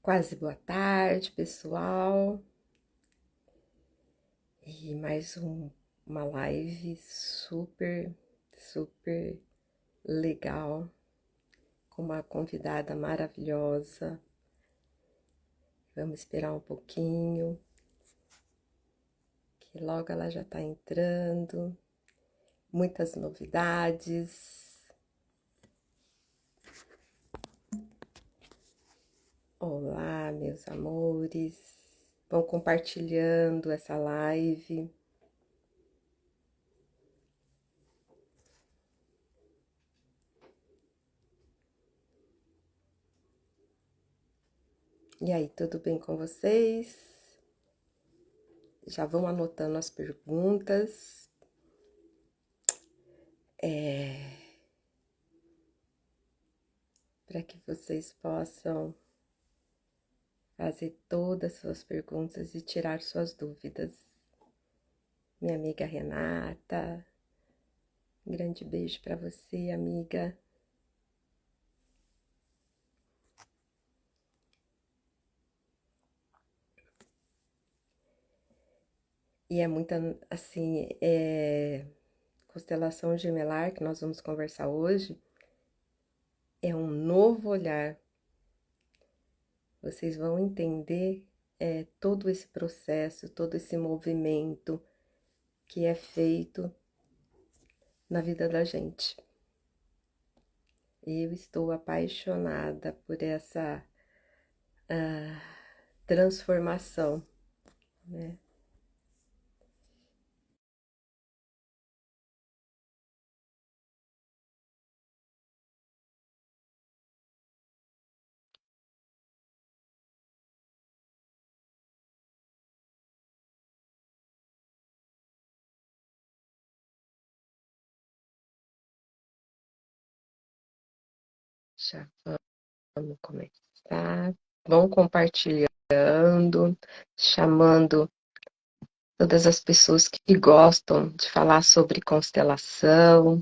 Quase boa tarde, pessoal. E mais uma live super legal com uma convidada maravilhosa. Vamos esperar um pouquinho, que logo ela já está entrando. Muitas novidades. Olá, meus amores. Vão compartilhando essa live. E aí, tudo bem com vocês? Já vão anotando as perguntas. Para que vocês possam fazer todas as suas perguntas e tirar suas dúvidas. Minha amiga Renata, um grande beijo para você, amiga. E é muita, assim, constelação gemelar que nós vamos conversar hoje, é um novo olhar. Vocês vão entender todo esse processo, todo esse movimento que é feito na vida da gente. Eu estou apaixonada por essa transformação, né? Já vamos começar. Vão compartilhando, chamando todas as pessoas que gostam de falar sobre constelação.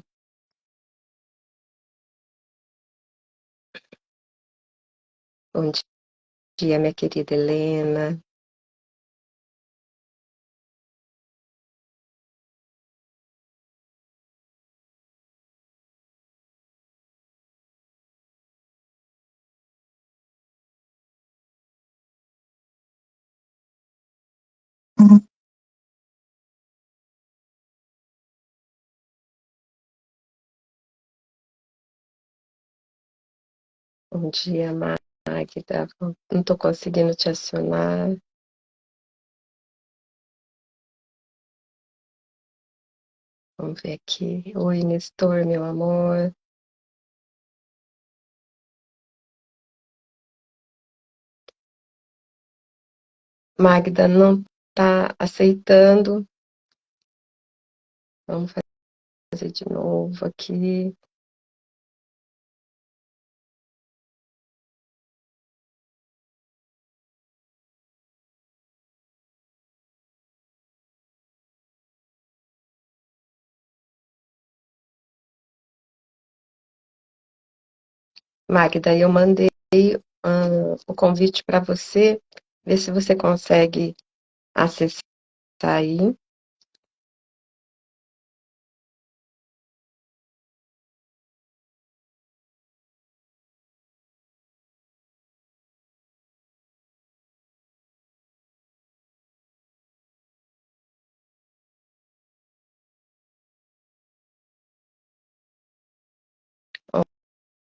Bom dia, minha querida Helena. Bom dia, Magda. Não estou conseguindo te acionar. Vamos ver aqui. Oi, Nestor, meu amor. Magda não está aceitando. Vamos fazer de novo aqui. Magda, eu mandei o convite para você, ver se você consegue acessar aí.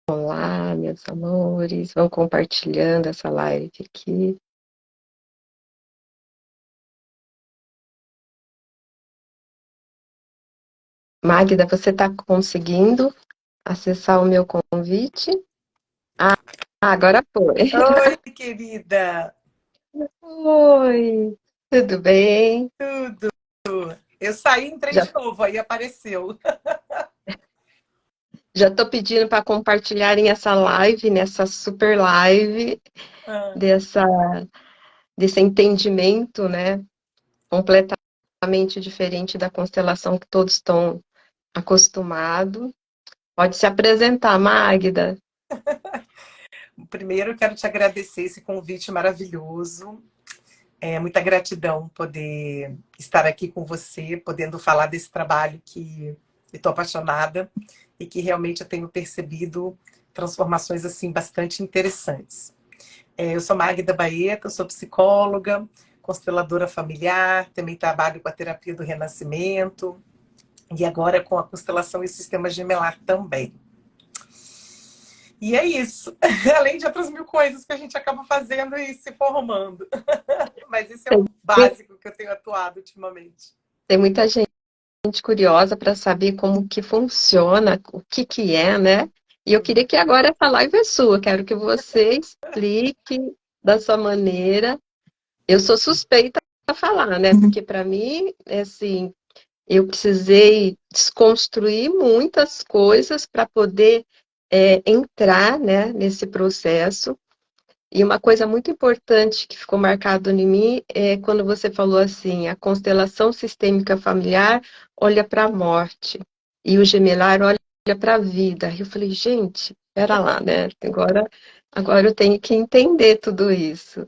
Olá, meus amores, vão compartilhando essa live aqui. Magda, você está conseguindo acessar o meu convite? Ah, agora foi. Oi, querida. Oi, tudo bem? Tudo. Eu saí, entrei Já de novo, aí apareceu. já estou pedindo para compartilharem essa live, nessa super live, Ah, dessa, desse entendimento, né? Completamente diferente da constelação que todos estão acostumados. Pode se apresentar, Magda. Primeiro, eu quero te agradecer esse convite maravilhoso. É muita gratidão poder estar aqui com você, podendo falar desse trabalho que eu estou apaixonada e que realmente eu tenho percebido transformações assim bastante interessantes. Eu sou Magda Baeta, eu sou psicóloga, consteladora familiar, também trabalho com a terapia do renascimento e agora com a constelação e sistema gemelar também. E é isso. Além de outras mil coisas que a gente acaba fazendo e se formando. Mas isso é o básico que eu tenho atuado ultimamente. Tem muita gente curiosa para saber como que funciona, o que que é, né? E eu queria que agora essa live é sua, quero que você explique da sua maneira. Eu sou suspeita para falar, né? Porque para mim, é assim, eu precisei desconstruir muitas coisas para poder entrar, né, nesse processo. E uma coisa muito importante que ficou marcado em mim é quando você falou assim, a constelação sistêmica familiar olha para a morte e o gemelar olha para a vida. Eu falei, gente, espera lá, né? Agora eu tenho que entender tudo isso.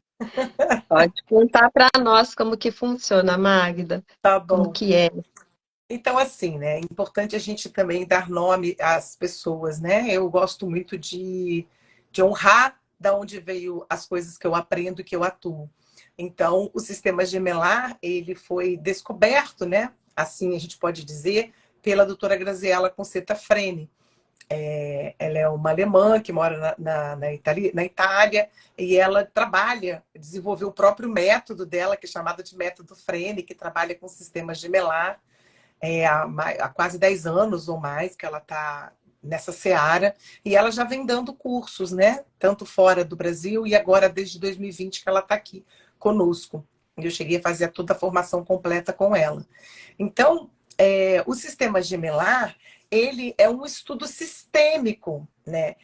Pode contar para nós como que funciona, Magda, Tá como bom. que é. Então, assim, né? É importante a gente também dar nome às pessoas, né? Eu gosto muito de honrar da onde veio as coisas que eu aprendo e que eu atuo. Então, o sistema gemelar, ele foi descoberto, né? Assim a gente pode dizer, pela doutora Graziella Concetta Freni. Ela é uma alemã que mora na Itália e ela trabalha, desenvolveu o próprio método dela, que é chamado de método Frene, que trabalha com sistema gemelar há quase 10 anos ou mais que ela está nessa seara e ela já vem dando cursos, né? Tanto fora do Brasil e agora desde 2020 que ela está aqui conosco. Eu cheguei a fazer toda a formação completa com ela. Então, o sistema gemelar, ele é um estudo sistêmico, né?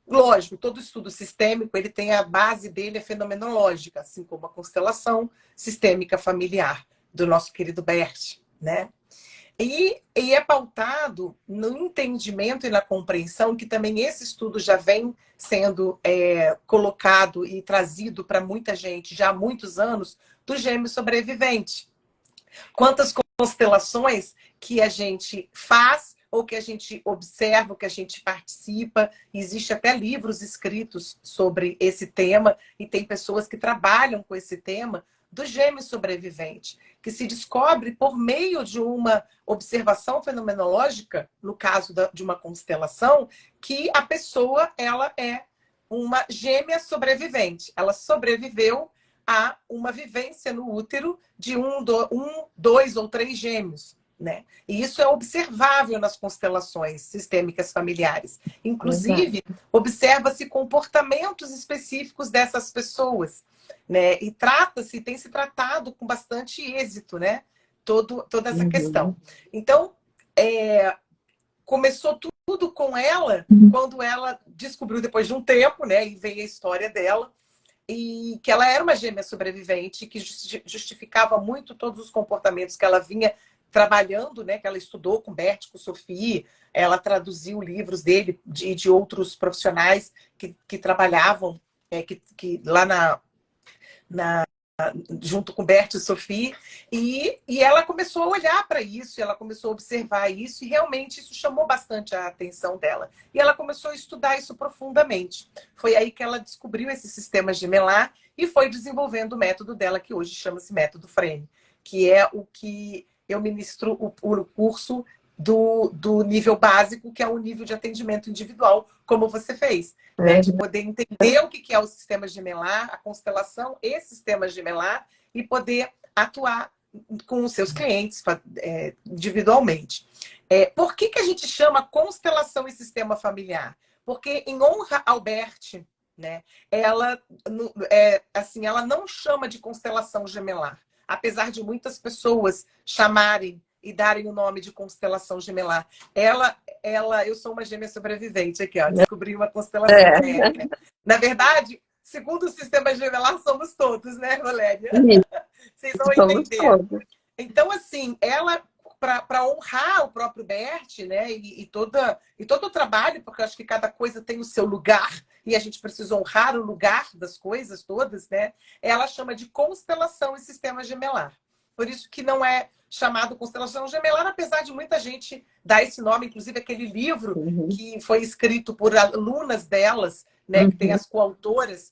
Lógico, todo estudo sistêmico, ele tem a base dele é fenomenológica, assim como a constelação sistêmica familiar do nosso querido Bert, né? E é pautado no entendimento e na compreensão que também esse estudo já vem sendo colocado e trazido para muita gente já há muitos anos do gêmeo sobrevivente. Quantas constelações que a gente faz ou que a gente observa, ou que a gente participa. Existe até livros escritos sobre esse tema e tem pessoas que trabalham com esse tema do gêmeo sobrevivente, que se descobre por meio de uma observação fenomenológica, no caso de uma constelação, que a pessoa ela é uma gêmea sobrevivente. Ela sobreviveu a uma vivência no útero de dois ou três gêmeos. Né? E isso é observável nas constelações sistêmicas familiares. Inclusive, observa-se comportamentos específicos dessas pessoas. Né? E tem se tratado com bastante êxito, né? Toda essa questão. Então, começou tudo com ela, quando ela descobriu, depois de um tempo, né? E veio a história dela, e que ela era uma gêmea sobrevivente, que justificava muito todos os comportamentos que ela vinha trabalhando, né? Que ela estudou com Bert, com Sophie, ela traduziu livros dele, de outros profissionais que trabalhavam lá junto com Bert e Sophie, e ela começou a olhar para isso, ela começou a observar isso, e realmente isso chamou bastante a atenção dela. E ela começou a estudar isso profundamente. Foi aí que ela descobriu esse sistema gemelar e foi desenvolvendo o método dela, que hoje chama-se método Frame, que é o que eu ministro o curso do nível básico, que é o nível de atendimento individual, como você fez, né? De poder entender o que é o sistema gemelar, a constelação e sistema gemelar, e poder atuar com os seus clientes individualmente. Por que a gente chama constelação e sistema familiar? Porque, em honra ao Bert, né, ela não chama de constelação gemelar, apesar de muitas pessoas chamarem e darem o nome de constelação gemelar. Eu sou uma gêmea sobrevivente aqui, ó, descobri uma constelação. Na verdade, segundo o sistema gemelar, somos todos, né, Valéria? Vocês vão entender. Então, assim, ela, para honrar o próprio Bert, né, e todo o trabalho, porque eu acho que cada coisa tem o seu lugar, e a gente precisa honrar o lugar das coisas todas, né? Ela chama de constelação e sistema gemelar. Por isso que não é chamado constelação gemelar, apesar de muita gente dar esse nome, inclusive aquele livro Uhum. que foi escrito por alunas delas, né, que tem Uhum. as coautoras,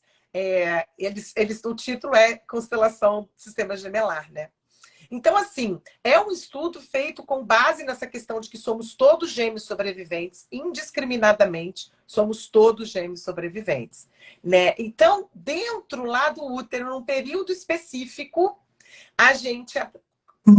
o título é Constelação Sistema Gemelar, né? Então, assim, é um estudo feito com base nessa questão de que somos todos gêmeos sobreviventes, indiscriminadamente, somos todos gêmeos sobreviventes, né? Então, dentro lá do útero, num período específico, a gente,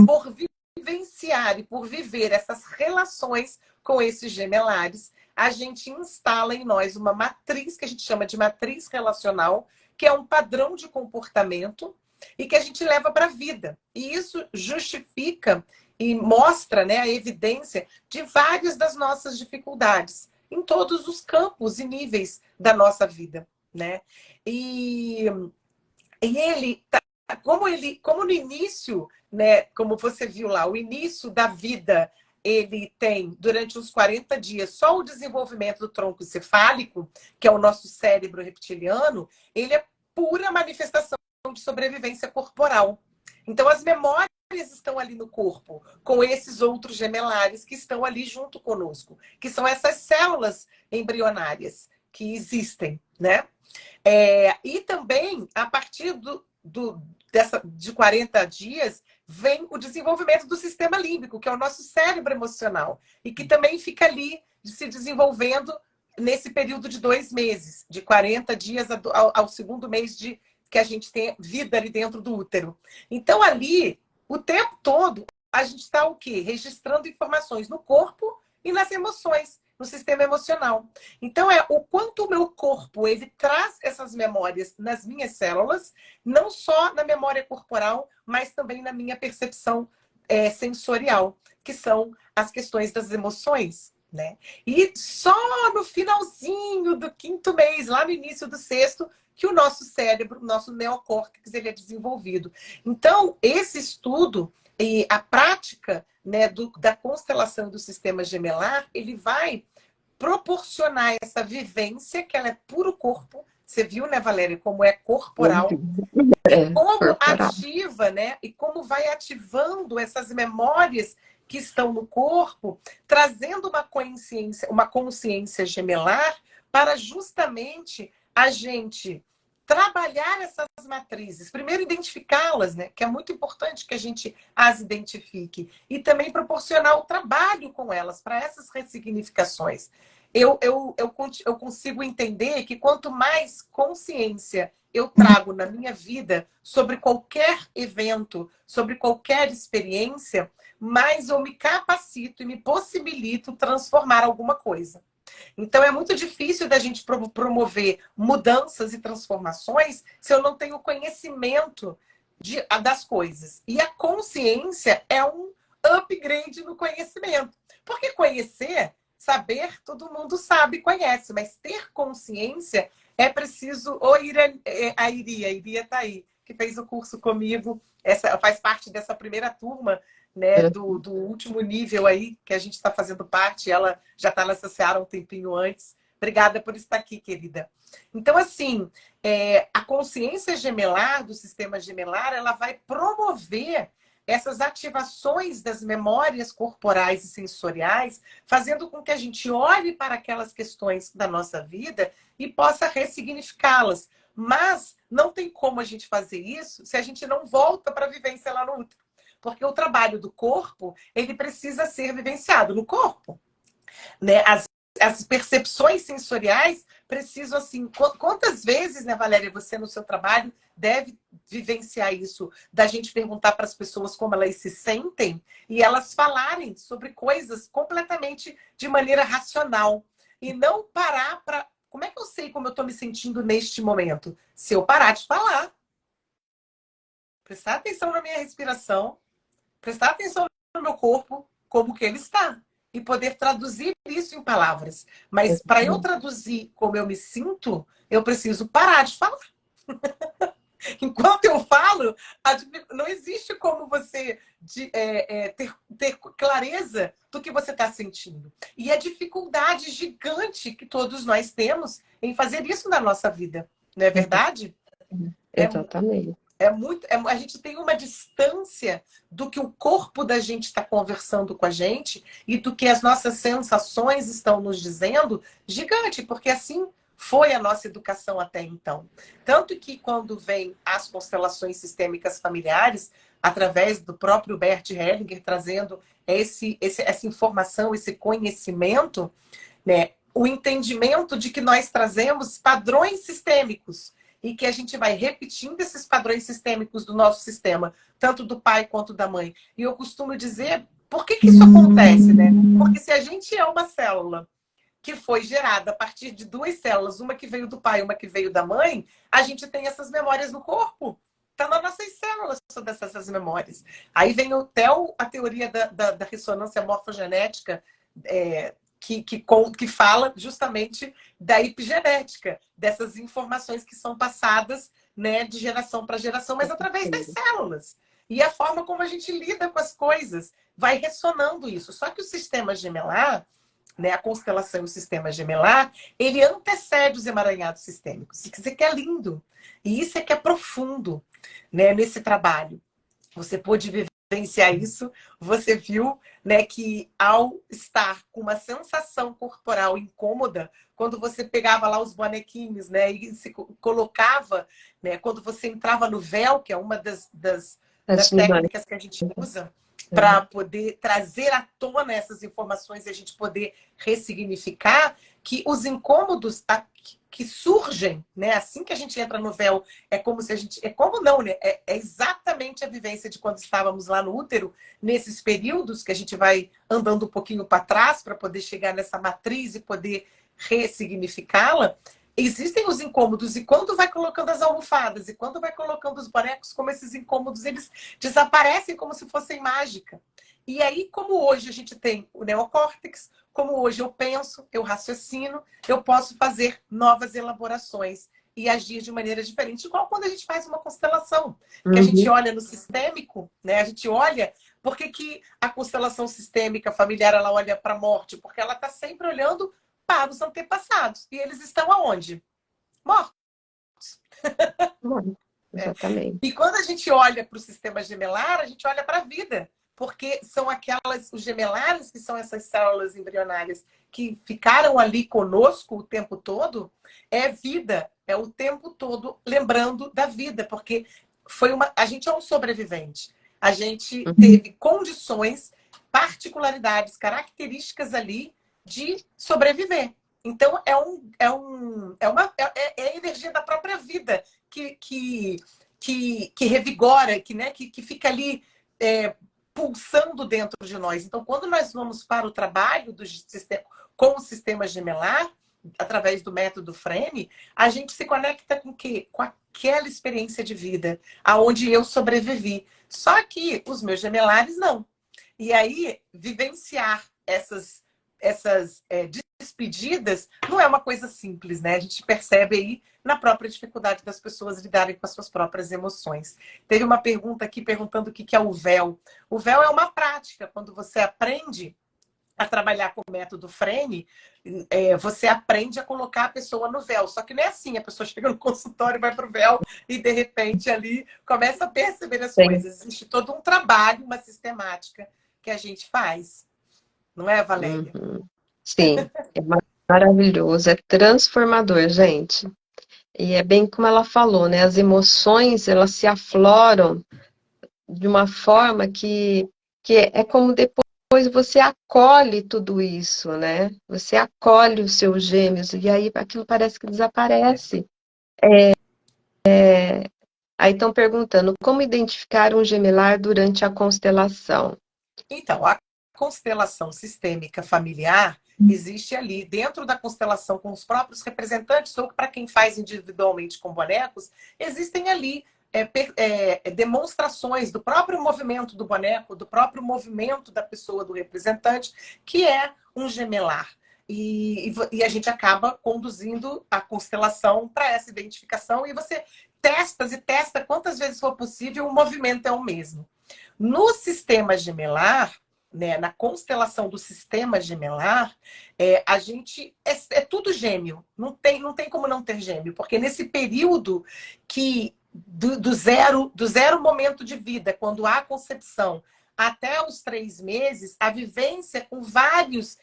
por vivenciar e por viver essas relações com esses gemelares, a gente instala em nós uma matriz que a gente chama de matriz relacional, que é um padrão de comportamento e que a gente leva para a vida. E isso justifica e mostra, né, a evidência de várias das nossas dificuldades em todos os campos e níveis da nossa vida, né? E, e como no início, né, como você viu lá, o início da vida, ele tem, durante uns 40 dias, só o desenvolvimento do tronco encefálico, que é o nosso cérebro reptiliano, ele é pura manifestação de sobrevivência corporal. Então, as memórias estão ali no corpo, com esses outros gemelares que estão ali junto conosco, que são essas células embrionárias que existem, né? E também, a partir de 40 dias, vem o desenvolvimento do sistema límbico, que é o nosso cérebro emocional, e que também fica ali se desenvolvendo nesse período de 2 meses, de 40 dias ao segundo mês que a gente tem vida ali dentro do útero. Então, ali, o tempo todo, a gente está o quê? Registrando informações no corpo e nas emoções, no sistema emocional. Então, é o quanto o meu corpo ele traz essas memórias nas minhas células, não só na memória corporal, mas também na minha percepção sensorial, que são as questões das emoções, né? E só no finalzinho do 5º mês, lá no início do 6º, que o nosso cérebro, o nosso neocórtex, ele é desenvolvido. Então, esse estudo e a prática, né, da constelação do sistema gemelar, ele vai proporcionar essa vivência, que ela é puro corpo. Você viu, né, Valéria, como é corporal. E como Corporal. ativa, né? E como vai ativando essas memórias que estão no corpo, trazendo uma consciência gemelar para justamente a gente trabalhar essas matrizes. Primeiro, identificá-las, né? Que é muito importante que a gente as identifique. E também proporcionar o trabalho com elas, para essas ressignificações. Eu consigo entender que quanto mais consciência eu trago na minha vida sobre qualquer evento, sobre qualquer experiência, mais eu me capacito e me possibilito transformar alguma coisa. Então, é muito difícil da gente promover mudanças e transformações se eu não tenho conhecimento das coisas. E a consciência é um upgrade no conhecimento. Porque conhecer, saber, todo mundo sabe e conhece, mas ter consciência é preciso. A Iria está aí, que fez o curso comigo, faz parte dessa primeira turma, né, do último nível aí, que a gente está fazendo parte, ela já está nessa seara um tempinho antes. Obrigada por estar aqui, querida. Então, assim, a consciência gemelar, do sistema gemelar, ela vai promover essas ativações das memórias corporais e sensoriais, fazendo com que a gente olhe para aquelas questões da nossa vida e possa ressignificá-las. Mas não tem como a gente fazer isso se a gente não volta para a vivência lá no útero. Porque o trabalho do corpo, ele precisa ser vivenciado no corpo, né? As percepções sensoriais precisam, assim... Quantas vezes, né, Valéria, você no seu trabalho deve vivenciar isso, da gente perguntar para as pessoas como elas se sentem e elas falarem sobre coisas completamente de maneira racional. E não parar para... Como é que eu sei como eu estou me sentindo neste momento? Se eu parar de falar. Prestar atenção na minha respiração, prestar atenção no meu corpo, como que ele está, e poder traduzir isso em palavras. Mas para eu traduzir como eu me sinto, eu preciso parar de falar. Enquanto eu falo, não existe como você ter clareza do que você está sentindo. E a dificuldade gigante que todos nós temos em fazer isso na nossa vida, não é verdade? É, Exatamente. a gente tem uma distância do que o corpo da gente está conversando com a gente e do que as nossas sensações estão nos dizendo gigante, porque assim foi a nossa educação até então. Tanto que quando vem as constelações sistêmicas familiares, através do próprio Bert Hellinger trazendo essa informação, esse conhecimento, né, o entendimento de que nós trazemos padrões sistêmicos e que a gente vai repetindo esses padrões sistêmicos do nosso sistema, tanto do pai quanto da mãe. E eu costumo dizer, por que isso acontece, né? Porque se a gente é uma célula que foi gerada a partir de duas células, uma que veio do pai e uma que veio da mãe, a gente tem essas memórias no corpo. Está nas nossas células todas essas memórias. Aí vem até a teoria da ressonância morfogenética, que fala justamente da epigenética, dessas informações que são passadas, né, de geração para geração, mas através das células. E a forma como a gente lida com as coisas vai ressonando isso. Só que o sistema gemelar, né, a constelação e o sistema gemelar, ele antecede os emaranhados sistêmicos. Isso é que é lindo. E isso é que é profundo, né, nesse trabalho. Você pôde vivenciar isso, você viu, né, que ao estar com uma sensação corporal incômoda, quando você pegava lá os bonequinhos, né, e se colocava, né, quando você entrava no véu, que é uma das técnicas que a gente usa para poder trazer à tona essas informações e a gente poder ressignificar, que os incômodos que surgem, né? Assim que a gente entra no véu, é como se a gente. É como não, né? É exatamente a vivência de quando estávamos lá no útero, nesses períodos que a gente vai andando um pouquinho para trás para poder chegar nessa matriz e poder ressignificá-la. Existem os incômodos, e quando vai colocando as almofadas, e quando vai colocando os bonecos, como esses incômodos, eles desaparecem como se fossem mágica. E aí, como hoje a gente tem o neocórtex, como hoje eu penso, eu raciocino, eu posso fazer novas elaborações e agir de maneira diferente, igual quando a gente faz uma constelação, que a gente olha no sistêmico, né? A gente olha, por que a constelação sistêmica familiar ela olha para a morte? Porque ela está sempre olhando para os antepassados. E eles estão aonde? Mortos. Exatamente. E quando a gente olha para o sistema gemelar, a gente olha para a vida, porque são os gemelares, que são essas células embrionárias que ficaram ali conosco o tempo todo, é vida, é o tempo todo lembrando da vida, porque a gente é um sobrevivente. A gente teve condições, particularidades, características ali de sobreviver. Então, é a energia da própria vida que revigora, que fica ali pulsando dentro de nós. Então, quando nós vamos para o trabalho com o sistema gemelar, através do método Frame, a gente se conecta com o quê? Com aquela experiência de vida, aonde eu sobrevivi. Só que os meus gemelares não. E aí, vivenciar essas despedidas não é uma coisa simples, né? A gente percebe aí na própria dificuldade das pessoas lidarem com as suas próprias emoções. Teve uma pergunta aqui perguntando o que é o véu. O véu é uma prática. Quando você aprende a trabalhar com o método Frame, você aprende a colocar a pessoa no véu. Só que não é assim, a pessoa chega no consultório, vai para o véu e, de repente, ali começa a perceber as coisas. Existe todo um trabalho, uma sistemática que a gente faz. Não é, Valéria? Sim, é maravilhoso, é transformador, gente. E é bem como ela falou, né? As emoções, elas se afloram de uma forma que é como depois você acolhe tudo isso, né? Você acolhe os seus gêmeos e aí aquilo parece que desaparece. Aí estão perguntando como identificar um gemelar durante a constelação. Então, a constelação sistêmica familiar existe ali dentro da constelação com os próprios representantes, ou para quem faz individualmente com bonecos, existem ali demonstrações do próprio movimento do boneco, do próprio movimento da pessoa, do representante, que é um gemelar. E a gente acaba conduzindo a constelação para essa identificação, e você testas e testa quantas vezes for possível, o movimento é o mesmo. No sistema gemelar, né, na constelação do sistema gemelar, a gente é tudo gêmeo. Não tem como não ter gêmeo, porque nesse período que do zero momento de vida, quando há concepção, até os 3 meses, a vivência com vários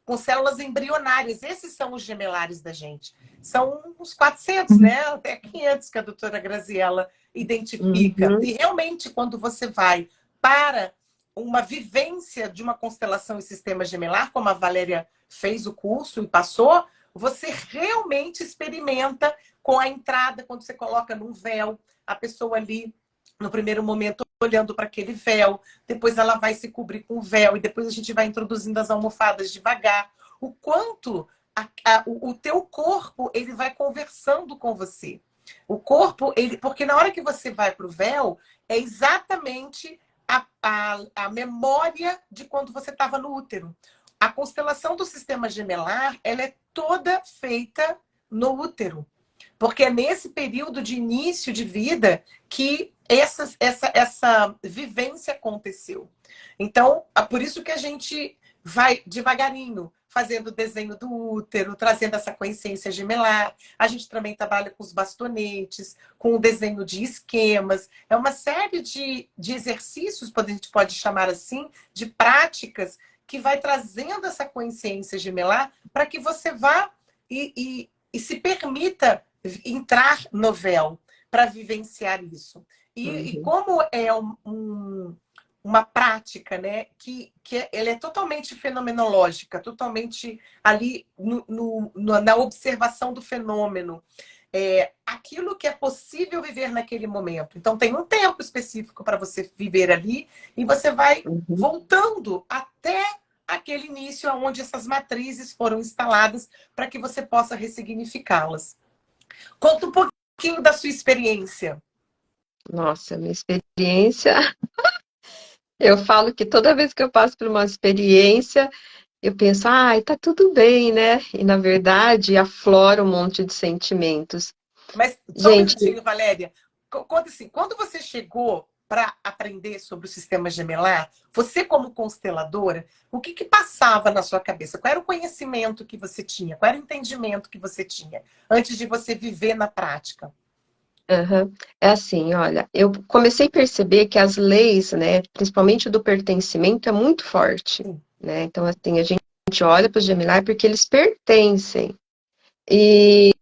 com células embrionárias. Esses são os gemelares da gente. São uns 400, né? Até 500 que a doutora Graziella identifica. Uhum. E realmente, quando você vai para uma vivência de uma constelação e sistema gemelar, como a Valéria fez o curso e passou, você realmente experimenta com a entrada, quando você coloca num véu, a pessoa ali, no primeiro momento, olhando para aquele véu, depois ela vai se cobrir com o véu, e depois a gente vai introduzindo as almofadas devagar. O quanto o teu corpo ele vai conversando com você. O corpo, porque na hora que você vai para o véu, é exatamente a memória de quando você estava no útero. A constelação do sistema gemelar, ela é toda feita no útero. Porque é nesse período de início de vida que essa vivência aconteceu. Então, é por isso que a gente vai devagarinho, fazendo o desenho do útero, trazendo essa consciência gemelar. A gente também trabalha com os bastonetes, com o desenho de esquemas. É uma série de exercícios, a gente pode chamar assim, de práticas, que vai trazendo essa consciência gemelar para que você vá e se permita entrar no véu para vivenciar isso. E Uhum. como é uma prática, né, que ela é totalmente fenomenológica, totalmente ali na observação do fenômeno, aquilo que é possível viver naquele momento. Então tem um tempo específico para você viver ali e você vai Uhum. voltando até aquele início onde essas matrizes foram instaladas para que você possa ressignificá-las. Conta um pouquinho da sua experiência. Nossa, minha experiência. Eu falo que toda vez que eu passo por uma experiência, eu penso, ai, tá tudo bem, né? E na verdade aflora um monte de sentimentos. Mas só um Gente, minutinho, Valéria. Conta assim, quando você chegou para aprender sobre o sistema gemelar, você como consteladora, o que passava na sua cabeça? Qual era o conhecimento que você tinha? Qual era o entendimento que você tinha antes de você viver na prática? aham, é assim, olha, eu comecei a perceber que as leis, né, principalmente do pertencimento, é muito forte, Sim. né? Então, assim, a gente olha para os Gemini porque eles pertencem. E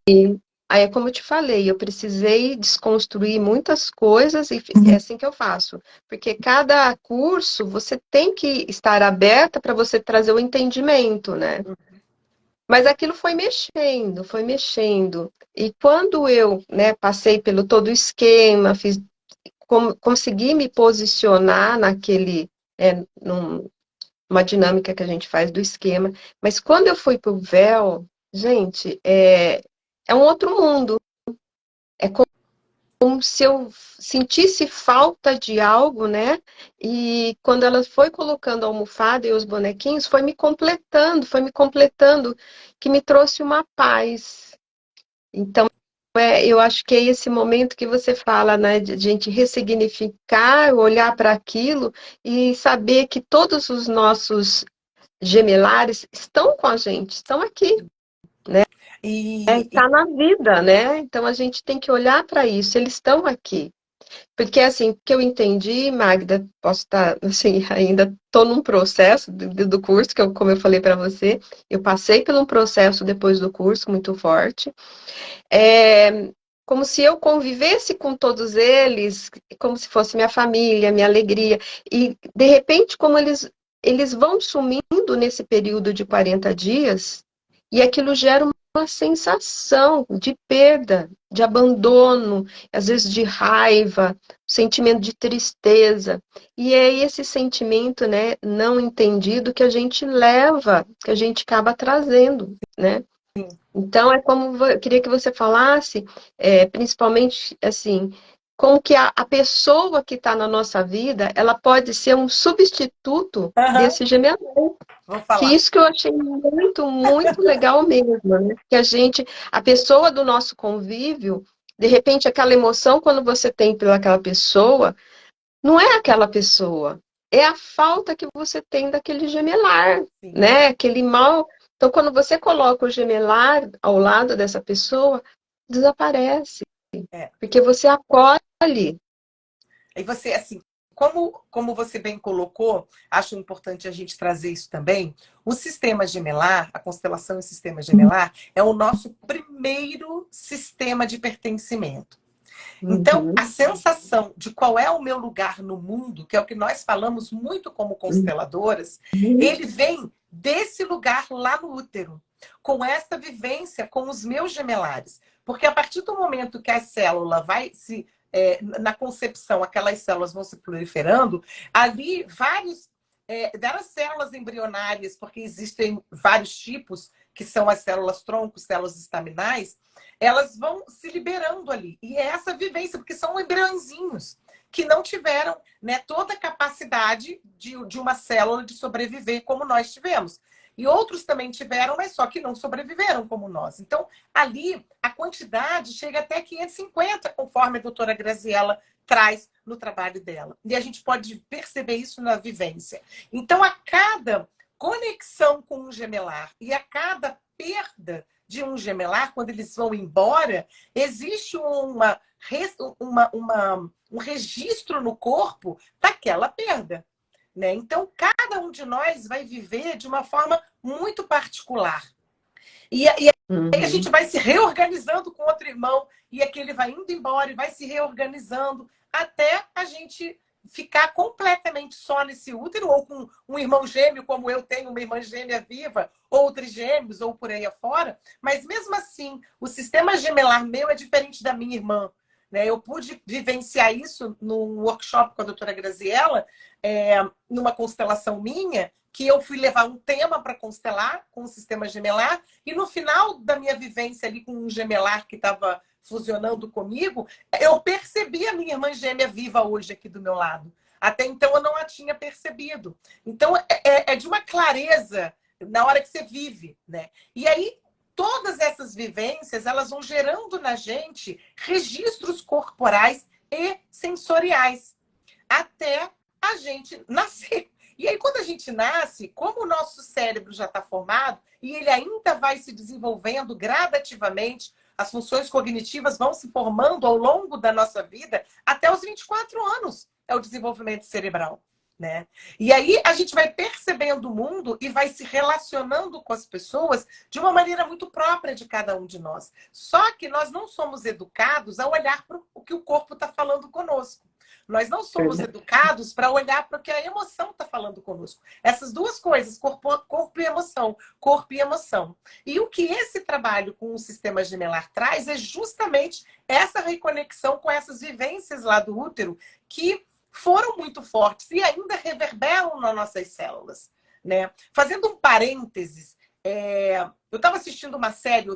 aí, como eu te falei, eu precisei desconstruir muitas coisas e é assim que eu faço. Porque cada curso você tem que estar aberta para você trazer o entendimento, né? Mas aquilo foi mexendo, foi mexendo. E quando eu, né, passei pelo todo o esquema, consegui me posicionar naquele, numa dinâmica que a gente faz do esquema. Mas quando eu fui para o véu, gente, é um outro mundo. É como se eu sentisse falta de algo, né? E quando ela foi colocando a almofada e os bonequinhos, foi me completando, que me trouxe uma paz. Então, eu acho que é esse momento que você fala, né, de a gente ressignificar, olhar para aquilo e saber que todos os nossos gemelares estão com a gente, estão aqui, né? E Está na vida, né? Então a gente tem que olhar para isso, eles estão aqui. Porque assim, que eu entendi, Magda, posso estar, assim, ainda estou num processo do curso, como eu falei para você, eu passei por um processo depois do curso muito forte, como se eu convivesse com todos eles, como se fosse minha família, minha alegria, e de repente, como eles vão sumindo nesse período de 40 dias, e aquilo gera uma sensação de perda, de abandono, às vezes de raiva, sentimento de tristeza. E é esse sentimento, né, não entendido que a gente leva, que a gente acaba trazendo, né? Então, é como eu queria que você falasse, principalmente assim, como que a pessoa que está na nossa vida, ela pode ser um substituto aham, desse gemelo. vou Que falar. isso que eu achei muito, muito legal mesmo, né? Que a pessoa do nosso convívio, De repente, aquela emoção, quando você tem pelaquela pessoa, não é aquela pessoa, é a falta que você tem daquele gemelar, Sim. né? Aquele mal. Então, quando você coloca o gemelar ao lado dessa pessoa, desaparece, É. porque você acolhe. Aí você, assim, como você bem colocou, acho importante a gente trazer isso também. O sistema gemelar, a constelação e o sistema gemelar, é o nosso primeiro sistema de pertencimento. Então, a Uhum, sensação de qual é o meu lugar no mundo, que é o que nós falamos muito como consteladoras, ele vem desse lugar lá no útero, com essa vivência com os meus gemelares. Porque a partir do momento que a célula vai se. Na concepção, aquelas células vão se proliferando, ali várias células embrionárias, porque existem vários tipos, que são as células tronco, células estaminais, elas vão se liberando ali. E é essa vivência, porque são embriõezinhos que não tiveram, né, toda a capacidade de uma célula de sobreviver como nós tivemos. E outros também tiveram, mas só que não sobreviveram como nós. Então, ali, a quantidade chega até 550, conforme a doutora Graziella traz no trabalho dela. E a gente pode perceber isso na vivência. Então, a cada conexão com um gemelar e a cada perda de um gemelar, quando eles vão embora, existe um registro no corpo daquela perda. Né? Então, cada um de nós vai viver de uma forma muito particular. E aí a gente uhum. vai se reorganizando com outro irmão, e aquele vai indo embora e vai se reorganizando, até a gente ficar completamente só nesse útero, ou com um irmão gêmeo, como eu tenho uma irmã gêmea viva, ou trigêmeos, ou por aí afora. Mas mesmo assim, o sistema gemelar meu é diferente da minha irmã. Né? Eu pude vivenciar isso num workshop com a doutora Graziella, numa constelação minha, que eu fui levar um tema para constelar com o sistema gemelar, e no final da minha vivência ali com um gemelar que estava fusionando comigo, eu percebi a minha irmã gêmea viva hoje aqui do meu lado. Até então eu não a tinha percebido. Então é de uma clareza na hora que você vive, né? E aí todas essas vivências, elas vão gerando na gente registros corporais e sensoriais até a gente nascer. E aí, quando a gente nasce, como o nosso cérebro já está formado e ele ainda vai se desenvolvendo gradativamente, as funções cognitivas vão se formando ao longo da nossa vida, até os 24 anos é o desenvolvimento cerebral. Né? E aí a gente vai percebendo o mundo e vai se relacionando com as pessoas de uma maneira muito própria de cada um de nós. Só que nós não somos educados a olhar para o que o corpo está falando conosco. Nós não somos educados para olhar para o que a emoção está falando conosco. Essas duas coisas, corpo e emoção, corpo e emoção. E o que esse trabalho com o sistema gemelar traz é justamente essa reconexão com essas vivências lá do útero que foram muito fortes e ainda reverberam nas nossas células. Né? Fazendo um parênteses, eu estava assistindo uma série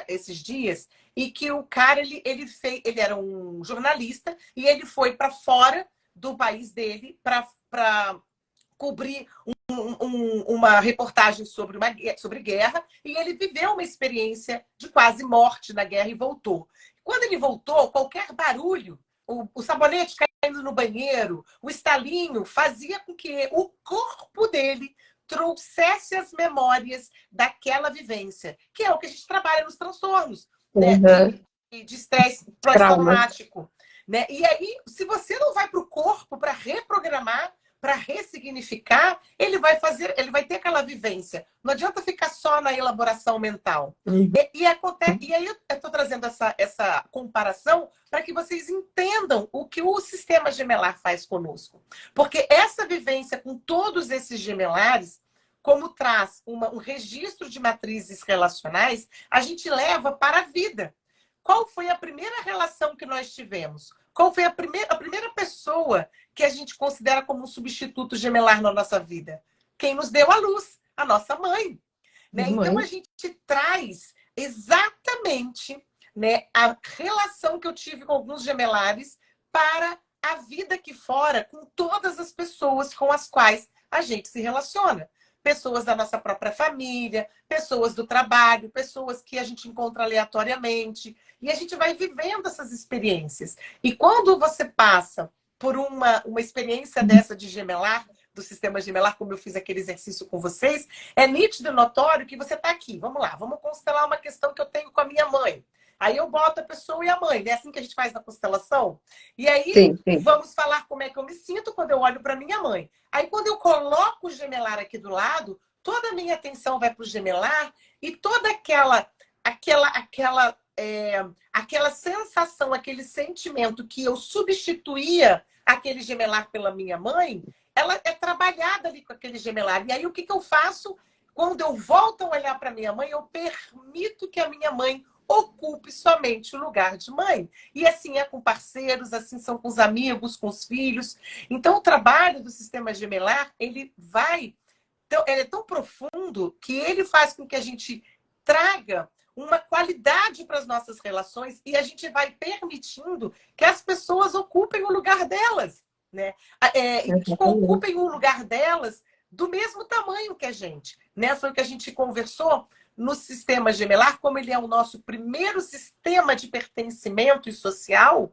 esses dias, e que o cara ele era um jornalista e ele foi para fora do país dele para cobrir uma reportagem sobre guerra, e ele viveu uma experiência de quase morte na guerra e voltou. Quando ele voltou, qualquer barulho, o sabonete caindo no banheiro, o estalinho, fazia com que o corpo dele trouxesse as memórias daquela vivência, que é o que a gente trabalha nos transtornos, né? Uhum. De estresse Trauma. pós-traumático. Né? E aí, se você não vai para o corpo para reprogramar, para ressignificar, ele vai ter aquela vivência. Não adianta ficar só na elaboração mental. Uhum. E aí eu estou trazendo essa comparação para que vocês entendam o que o sistema gemelar faz conosco. Porque essa vivência com todos esses gemelares, como traz um registro de matrizes relacionais, a gente leva para a vida. Qual foi a primeira relação que nós tivemos? Qual foi a primeira pessoa que a gente considera como um substituto gemelar na nossa vida? Quem nos deu a luz, a nossa mãe. Né? Então a Mãe. gente traz exatamente, né, a relação que eu tive com alguns gemelares para a vida aqui fora, com todas as pessoas com as quais a gente se relaciona. pessoas da nossa própria família, pessoas do trabalho, pessoas que a gente encontra aleatoriamente. E a gente vai vivendo essas experiências. E quando você passa por uma experiência dessa de gemelar, do sistema gemelar, como eu fiz aquele exercício com vocês, é nítido e notório que você está aqui. Vamos lá, vamos constelar uma questão que eu tenho com a minha mãe. Aí eu boto a pessoa e a mãe, né? É assim que a gente faz na constelação. E aí Sim, sim. vamos falar como é que eu me sinto quando eu olho para minha mãe. Aí quando eu coloco o gemelar aqui do lado, toda a minha atenção vai para o gemelar e toda aquela sensação, aquele sentimento que eu substituía aquele gemelar pela minha mãe, ela é trabalhada ali com aquele gemelar. E aí o que eu faço? Quando eu volto a olhar para minha mãe, eu permito que a minha mãe ocupe somente o lugar de mãe. E assim é com parceiros, assim são com os amigos, com os filhos. Então, o trabalho do sistema gemelar, ele é tão profundo que ele faz com que a gente traga uma qualidade para as nossas relações e a gente vai permitindo que as pessoas ocupem o lugar delas, né? E que Exatamente. ocupem o lugar delas do mesmo tamanho que a gente, né? Foi o que a gente conversou no sistema gemelar, como ele é o nosso primeiro sistema de pertencimento e social.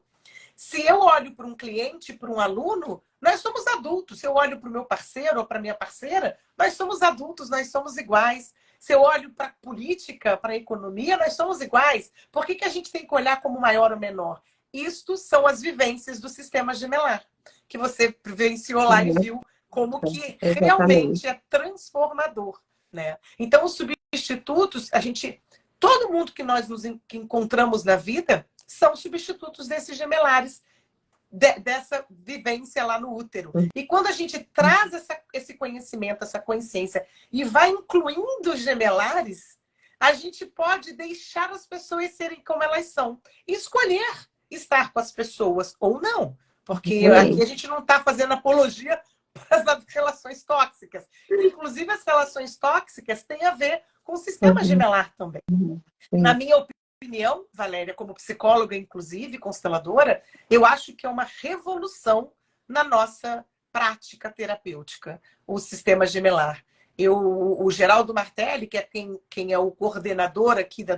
Se eu olho para um cliente, para um aluno, nós somos adultos. Se eu olho para o meu parceiro ou para a minha parceira, nós somos adultos, nós somos iguais. Se eu olho para a política, para a economia, nós somos iguais. Por que a gente tem que olhar como maior ou menor? Isto são as vivências do sistema gemelar, que você vivenciou lá e viu como que Exatamente. realmente é transformador, né? Então, os substitutos, todo mundo que nós que encontramos na vida são substitutos desses gemelares, dessa vivência lá no útero. E quando a gente traz esse conhecimento, essa consciência, e vai incluindo os gemelares, a gente pode deixar as pessoas serem como elas são. E escolher estar com as pessoas ou não. Porque aqui a Exatamente. gente não está fazendo apologia para as relações tóxicas. Inclusive, as relações tóxicas têm a ver com o sistema Uhum. gemelar também. Na Sim. minha opinião, Valéria, como psicóloga, inclusive, consteladora, eu acho que é uma revolução na nossa prática terapêutica, o sistema gemelar. O Geraldo Martelli, que é quem é o coordenador aqui da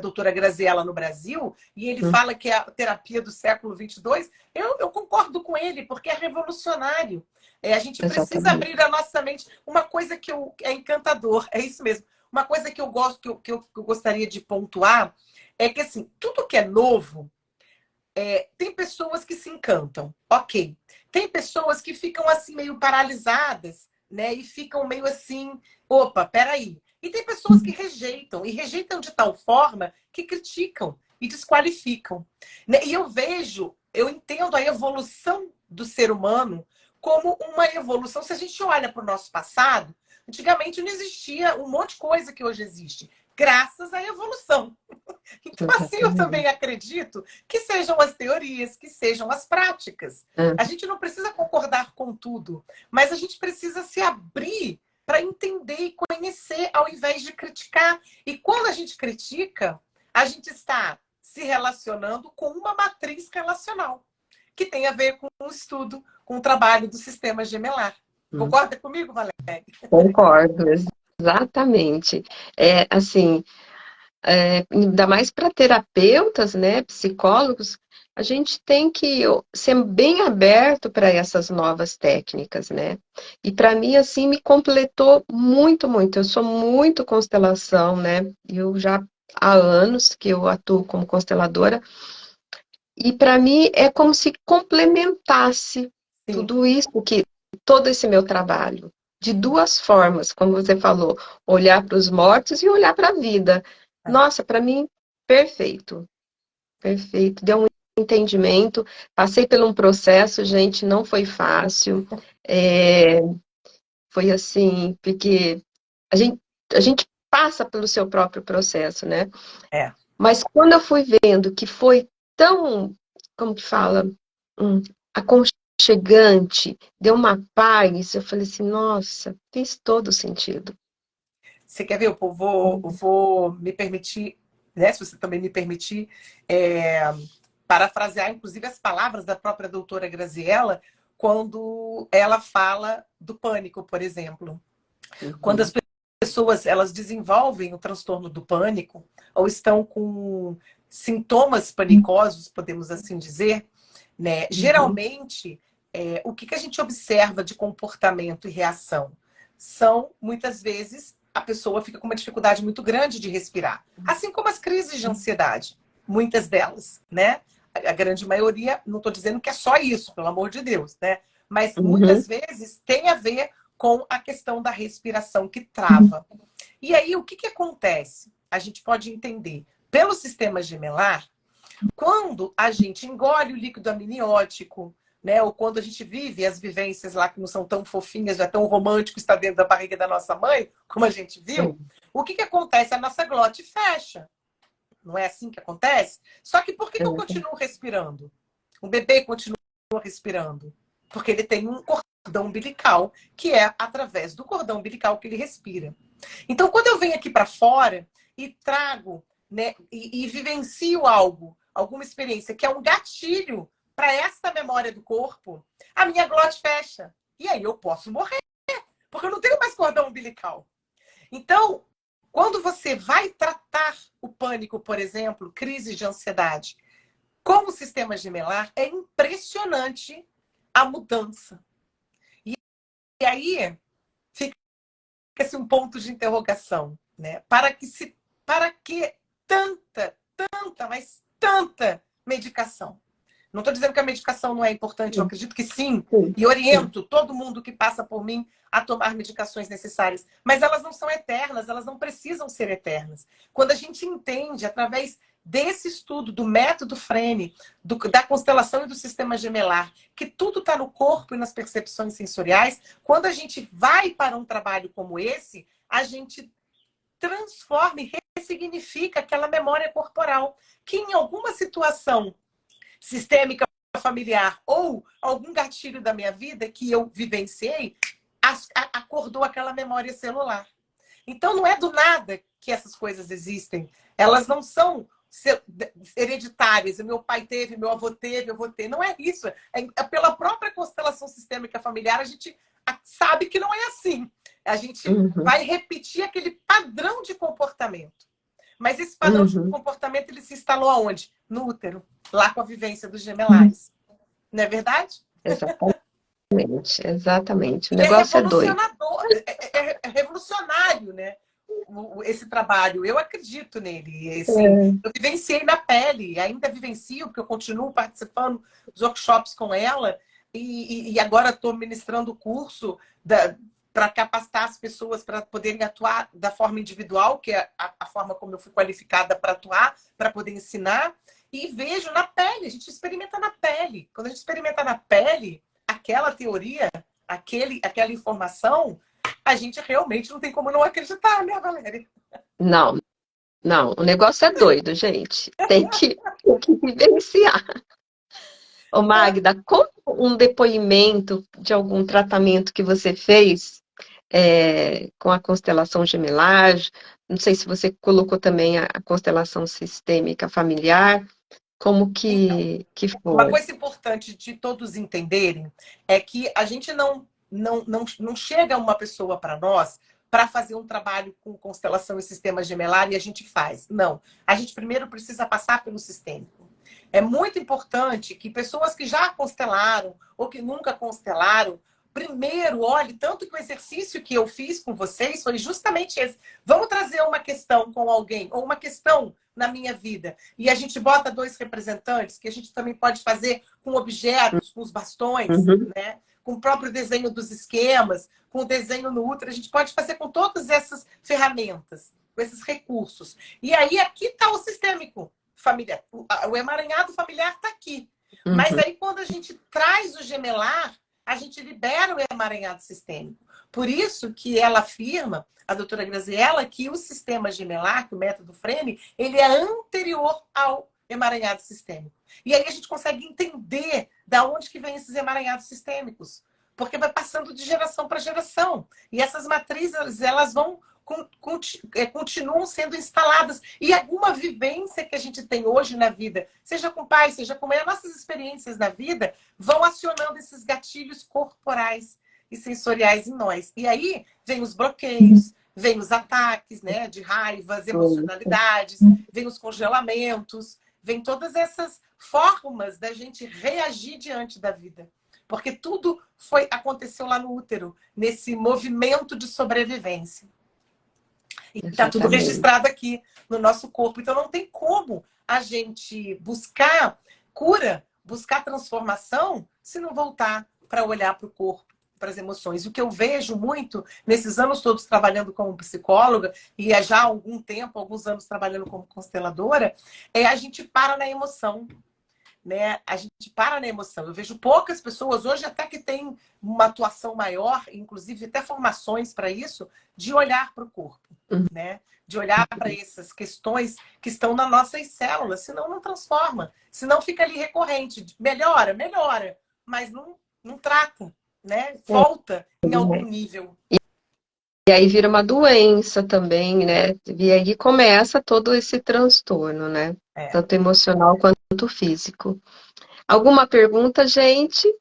doutora Graziella no Brasil, e ele Uhum. fala que é a terapia do século XXII, eu concordo com ele, porque é revolucionário. A gente precisa Exatamente. abrir a nossa mente. Uma coisa é encantador, é isso mesmo. Uma coisa que eu gosto, que eu gostaria de pontuar, é que assim, tudo que é novo, tem pessoas que se encantam, ok. Tem pessoas que ficam assim meio paralisadas, né? E ficam meio assim, opa, peraí. E tem pessoas que rejeitam, e rejeitam de tal forma que criticam e desqualificam. Né? E eu entendo a evolução do ser humano como uma evolução. Se a gente olha para o nosso passado, antigamente não existia um monte de coisa que hoje existe, graças à evolução. Então, assim, eu Exatamente. também acredito que sejam as teorias, que sejam as práticas. É, A gente não precisa concordar com tudo, mas a gente precisa se abrir para entender e conhecer, ao invés de criticar. E quando a gente critica, a gente está se relacionando com uma matriz relacional, que tem a ver com o estudo, com o trabalho do sistema gemelar. hum, Concorda comigo, Valéria? concordo, exatamente. É, assim, ainda mais para terapeutas, né, psicólogos, a gente tem que ser bem aberto para essas novas técnicas, né? E para mim, assim, me completou muito, muito. Eu sou muito constelação, né? Eu já há anos que eu atuo como consteladora, e para mim é como se complementasse Sim. tudo isso que todo esse meu trabalho, de duas formas, como você falou, olhar para os mortos e olhar para a vida. Nossa, para mim, perfeito, perfeito. Deu um entendimento, passei por um processo, gente, não foi fácil. É, foi assim, porque a gente, a gente passa pelo seu próprio processo, né? É. Mas quando eu fui vendo que foi tão, como que fala, hum, aconchegante, deu uma paz, eu falei assim, nossa, fez todo sentido. Você quer ver? Eu vou me permitir, né? Se você também me permitir, é, parafrasear, inclusive, as palavras da própria doutora Graziella, quando ela fala do pânico, por exemplo. Quando as Uhum. pessoas elas desenvolvem o transtorno do pânico ou estão com sintomas panicosos, podemos assim dizer, né? Uhum. Geralmente, o que a gente observa de comportamento e reação? São, muitas vezes, a pessoa fica com uma dificuldade muito grande de respirar. Assim como as crises de ansiedade, muitas delas, né? A grande maioria, não estou dizendo que é só isso, pelo amor de Deus, né? Mas Uhum. muitas vezes tem a ver com a questão da respiração que trava. E aí, o que acontece? A gente pode entender pelo sistema gemelar, quando a gente engole o líquido amniótico, né, ou quando a gente vive as vivências lá que não são tão fofinhas, não é tão romântico estar dentro da barriga da nossa mãe, como a gente viu, Sim. o que acontece? A nossa glote fecha. Não é assim que acontece? Só que por que eu continuo respirando? O bebê continua respirando? Porque ele tem um cordão umbilical, que é através do cordão umbilical que ele respira. Então, quando eu venho aqui para fora e trago, né, e vivencio algo, alguma experiência que é um gatilho para essa memória do corpo, a minha glote fecha. E aí eu posso morrer, porque eu não tenho mais cordão umbilical. Então, quando você vai tratar o pânico, por exemplo, crise de ansiedade, com o sistema gemelar, é impressionante a mudança. E aí fica-se um ponto de interrogação, né? Para que tanta, mas tanta medicação? Não estou dizendo que a medicação não é importante, eu acredito que sim, Sim, e sim. oriento todo mundo que passa por mim a tomar medicações necessárias, mas elas não são eternas, elas não precisam ser eternas. Quando a gente entende, através desse estudo do método Frene, da constelação e do sistema gemelar, que tudo está no corpo e nas percepções sensoriais, quando a gente vai para um trabalho como esse, a gente transforma e ressignifica aquela memória corporal, que em alguma situação sistêmica familiar ou algum gatilho da minha vida que eu vivenciei, acordou aquela memória celular. Então não é do nada que essas coisas existem. Elas não são hereditárias. Meu pai teve, meu avô teve, eu vou ter. Não é isso. Pela própria constelação sistêmica familiar, a gente sabe que não é assim. A gente Uhum. vai repetir aquele padrão de comportamento. Mas esse padrão de Uhum. comportamento ele se instalou aonde? No útero, lá com a vivência dos gemelares. Não é verdade? Exatamente, exatamente. O E é negócio é doido. revolucionador, é revolucionário, né? Esse trabalho. Eu acredito nele. E, assim, É. eu vivenciei na pele, ainda vivencio, porque eu continuo participando dos workshops com ela, e agora estou ministrando o curso para capacitar as pessoas para poderem atuar da forma individual, que é a forma como eu fui qualificada para atuar, para poder ensinar, e vejo na pele, a gente experimenta na pele. Quando a gente experimenta na pele, aquela teoria, aquela informação, a gente realmente não tem como não acreditar, né, Valéria? Não, não, o negócio é doido, gente. Tem que vivenciar. Ô, Magda, como um depoimento de algum tratamento que você fez com a constelação gemelar, não sei se você colocou também a constelação sistêmica familiar, como Então, que uma foi? coisa importante de todos entenderem é que a gente não chega uma pessoa para nós para fazer um trabalho com constelação e sistema gemelar e a gente faz. Não. A gente primeiro precisa passar pelo sistêmico. É muito importante que pessoas que já constelaram ou que nunca constelaram, primeiro olhe, tanto que o exercício que eu fiz com vocês foi justamente esse. Vamos trazer uma questão com alguém, ou uma questão na minha vida. E a gente bota dois representantes, que a gente também pode fazer com objetos, com os bastões, Uhum, né? Com o próprio desenho dos esquemas, com o desenho no útero. A gente pode fazer com todas essas ferramentas, com esses recursos. E aí, aqui está o sistêmico familiar. O emaranhado familiar está aqui. Mas uhum, aí, quando a gente traz o gemelar, a gente libera o emaranhado sistêmico. Por isso que ela afirma, a doutora Graziella, que o sistema gemelar, que o método Frene, ele é anterior ao emaranhado sistêmico. E aí a gente consegue entender da onde que vem esses emaranhados sistêmicos. Porque vai passando de geração para geração. E essas matrizes, elas vão continuam sendo instaladas. E alguma vivência que a gente tem hoje na vida, seja com pai, seja com mãe, as nossas experiências na vida vão acionando esses gatilhos corporais. e sensoriais em nós. E aí vem os bloqueios, vem os ataques, né, de raivas, emocionalidades, vem os congelamentos, vem todas essas formas da gente reagir diante da vida. Porque tudo aconteceu lá no útero, nesse movimento de sobrevivência. E está tudo Exatamente. registrado aqui no nosso corpo. Então não tem como a gente buscar cura, buscar transformação, se não voltar para olhar para o corpo, para as emoções. O que eu vejo muito nesses anos todos trabalhando como psicóloga, e já há algum tempo, alguns anos trabalhando como consteladora, é a gente para na emoção. Né? A gente para na emoção. Eu vejo poucas pessoas hoje até que têm uma atuação maior, inclusive até formações para isso, de olhar para o corpo, né? De olhar para essas questões que estão nas nossas células, senão não transforma, senão fica ali recorrente. Melhora, melhora, mas não trata, né? Volta em algum nível. E aí vira uma doença também, né? E aí começa todo esse transtorno, né? É. Tanto emocional quanto físico. Alguma pergunta, gente?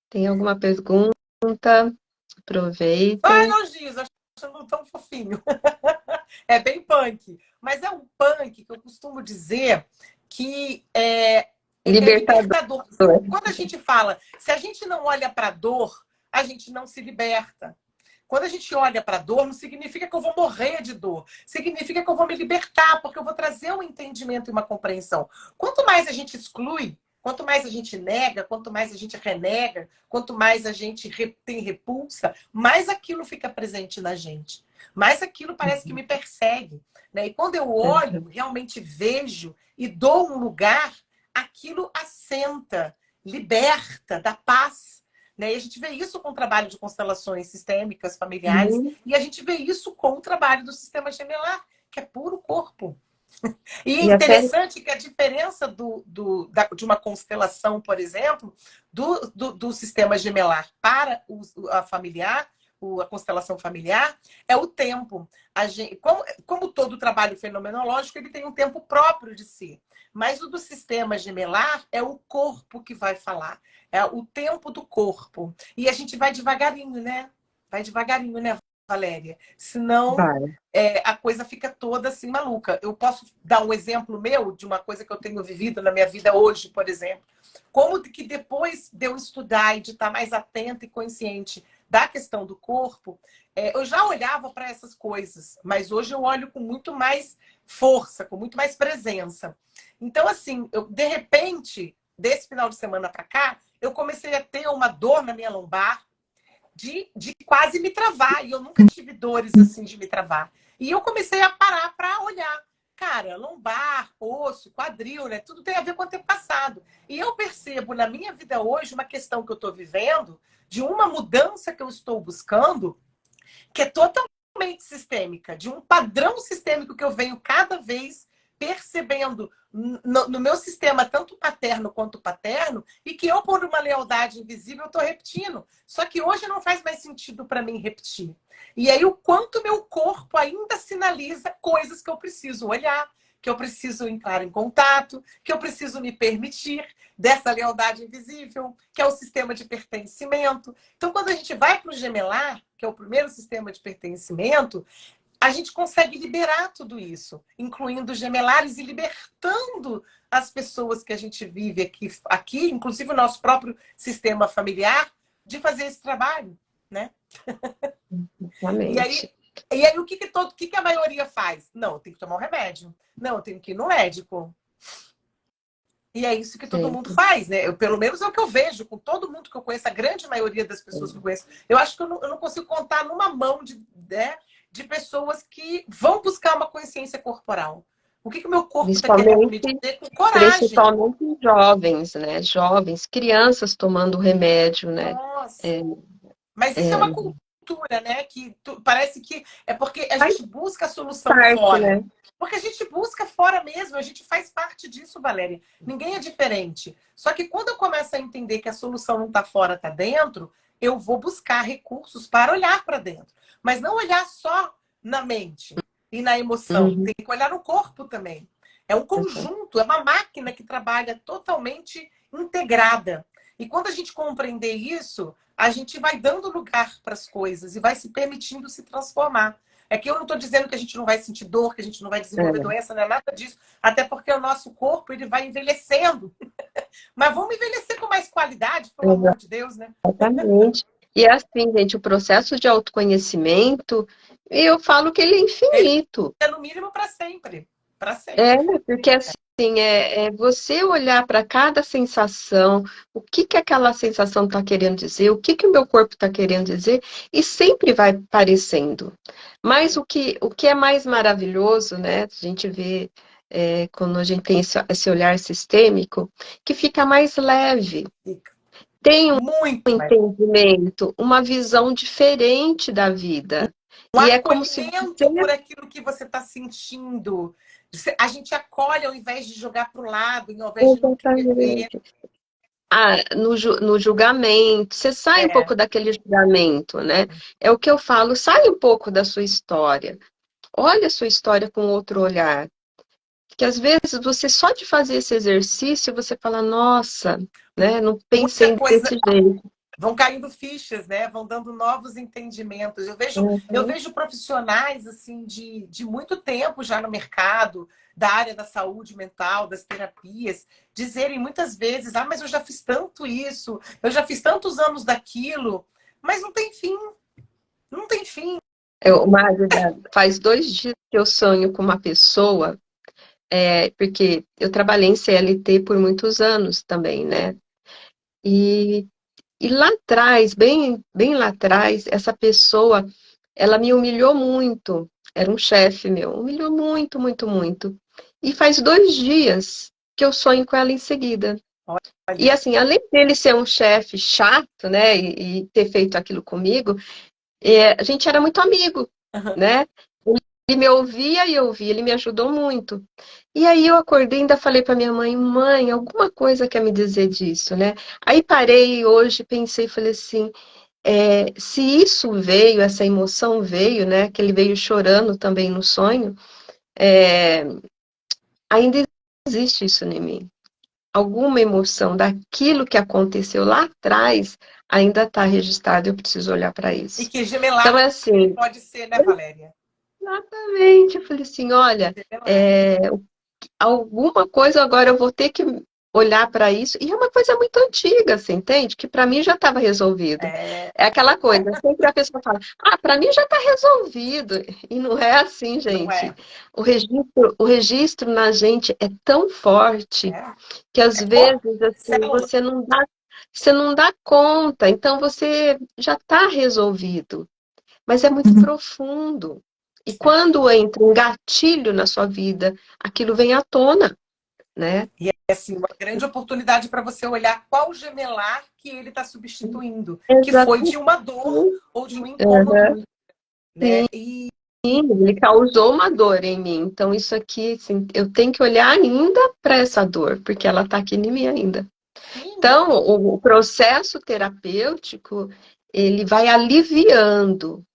Tem alguma pergunta? Só Aproveitem. elogios, achando tão fofinho. É bem punk, mas é um punk que eu costumo dizer que é Libertador. libertador. Quando a gente fala, se a gente não olha para a dor, a gente não se liberta. Quando a gente olha para a dor, não significa que eu vou morrer de dor. Significa que eu vou me libertar, porque eu vou trazer um entendimento e uma compreensão. Quanto mais a gente exclui, quanto mais a gente nega, quanto mais a gente renega, quanto mais a gente tem repulsa, mais aquilo fica presente na gente. Mais aquilo parece que me persegue. Né? E quando eu olho, realmente vejo e dou um lugar, aquilo assenta, liberta, dá paz. Né? E a gente vê isso com o trabalho de constelações sistêmicas, familiares, e a gente vê isso com o trabalho do sistema gemelar, que é puro corpo. E é E até interessante que a diferença de uma constelação, por exemplo, do sistema gemelar para a familiar, a constelação familiar, é o tempo. Como todo trabalho fenomenológico, ele tem um tempo próprio de si. Mas o do sistema gemelar é o corpo que vai falar. É o tempo do corpo. E a gente vai devagarinho, né? Vai devagarinho, né, Valéria? Senão vai. a coisa fica toda assim maluca. Eu posso dar um exemplo meu de uma coisa que eu tenho vivido na minha vida hoje, por exemplo. Como que depois de eu estudar e de estar mais atenta e consciente da questão do corpo, eu já olhava para essas coisas, mas hoje eu olho com muito mais força, com muito mais presença. Então, assim, de repente, desse final de semana para cá, eu comecei a ter uma dor na minha lombar, de quase me travar. E eu nunca tive dores assim de me travar. E eu comecei a parar para olhar. Cara, lombar, osso, quadril, né? Tudo tem a ver com o antepassado. E eu percebo na minha vida hoje uma questão que eu estou vivendo, de uma mudança que eu estou buscando, que é totalmente sistêmica, de um padrão sistêmico que eu venho cada vez percebendo no meu sistema, tanto paterno quanto paterno, e que eu, por uma lealdade invisível, estou repetindo. Só que hoje não faz mais sentido para mim repetir. E aí o quanto meu corpo ainda sinaliza coisas que eu preciso olhar, que eu preciso entrar em contato, que eu preciso me permitir dessa lealdade invisível, que é o sistema de pertencimento. Então, quando a gente vai para o gemelar, que é o primeiro sistema de pertencimento, a gente consegue liberar tudo isso, incluindo os gemelares e libertando as pessoas que a gente vive aqui, inclusive o nosso próprio sistema familiar, de fazer esse trabalho, né? E aí, Exatamente. o que a maioria faz? Não, tem que tomar um remédio. Não, eu tenho que ir no médico. E é isso que todo mundo Sim. faz, né? Pelo menos é o que eu vejo com todo mundo que eu conheço, a grande maioria das pessoas que eu conheço. Eu acho que eu não consigo contar numa mão de pessoas que vão buscar uma consciência corporal. O que o meu corpo está querendo me Principalmente, dizer com coragem? principalmente jovens, né? Jovens, crianças tomando remédio, né? Nossa. É, Mas isso é é, uma cultura, né? Que parece que é porque a faz gente busca a solução parte, fora. né? Porque a gente busca fora mesmo, a gente faz parte disso, Valéria. Ninguém é diferente. Só que quando eu começo a entender que a solução não está fora, está dentro, eu vou buscar recursos para olhar para dentro. Mas não olhar só na mente e na emoção. Uhum. Tem que olhar no corpo também. É um conjunto, é uma máquina que trabalha totalmente integrada. E quando a gente compreender isso, a gente vai dando lugar para as coisas e vai se permitindo se transformar. É que eu não estou dizendo que a gente não vai sentir dor, que a gente não vai desenvolver É, doença, não é nada disso. Até porque o nosso corpo ele vai envelhecendo. Mas vamos envelhecer com mais qualidade, pelo amor de Deus, né? exatamente. E é assim, gente, o processo de autoconhecimento, eu falo que ele é Ele infinito. é no mínimo para sempre. Para É, sempre. porque assim, é você olhar para cada sensação, o que que aquela sensação está querendo dizer, o que que o meu corpo está querendo dizer, e sempre vai parecendo. Mas o que é mais maravilhoso, né, a gente vê quando a gente tem esse olhar sistêmico, que fica mais leve, Fica tem um muito mais. entendimento, uma visão diferente da vida. Um E é como se você. acolhimento por aquilo que você está sentindo. A gente acolhe ao invés de jogar para o lado, ao invés de não querer ver. Exatamente. Ah, no julgamento, você sai um É, pouco daquele julgamento, né? É o que eu falo, sai um pouco da sua história. Olha a sua história com outro olhar. Que às vezes você só de fazer esse exercício, você fala, nossa, né? Não muita pensei coisa. desse jeito. Vão caindo fichas, né? Vão dando novos entendimentos. Eu Uhum. vejo profissionais assim de muito tempo já no mercado, da área da saúde mental, das terapias, dizerem muitas vezes: ah, mas eu já fiz tanto isso, eu já fiz tantos anos daquilo, mas não tem fim, não tem fim. Magda, faz 2 dias que eu sonho com uma pessoa, porque eu trabalhei em CLT por muitos anos também, né? E E lá atrás, bem lá atrás, essa pessoa, ela me humilhou muito. Era um chefe meu, humilhou muito, muito, muito. E faz 2 dias que eu sonho com ela em seguida. E Olha, assim, além dele ser um chefe chato, né, e ter feito aquilo comigo, a gente era muito amigo, né? Ele me ouvia e eu ouvia, ele me ajudou muito. E aí eu acordei e ainda falei para minha mãe, mãe, alguma coisa quer me dizer disso, né? Aí parei hoje, pensei e falei assim, se isso veio, essa emoção veio, né? Que ele veio chorando também no sonho, é, ainda existe isso em mim. Alguma emoção daquilo que aconteceu lá atrás ainda está registrado, eu preciso olhar para e isso. que Então, gemelar é também assim, pode ser, né, Valéria? exatamente. Eu falei assim, olha, Gemelar. alguma coisa agora eu vou ter que olhar para isso. E é uma coisa muito antiga, você entende? Que para mim já estava resolvido. É, É aquela coisa, sempre a pessoa fala, ah, para mim já está resolvido. E não é assim, não gente. é. O registro na gente é tão forte É, que às é corpo, vezes assim, célula. você não dá conta. Então você já está resolvido, mas é muito profundo. E É. quando entra um gatilho na sua vida, aquilo vem à tona, né? E é assim, uma grande oportunidade para você olhar qual gemelar que ele está substituindo, que foi Exatamente. de uma dor ou de um incômodo Aham. muito, né? E Sim, ele causou uma dor em mim. Então, isso aqui, assim, eu tenho que olhar ainda para essa dor, porque ela está aqui em mim ainda. sim, Então, o processo terapêutico, ele vai aliviando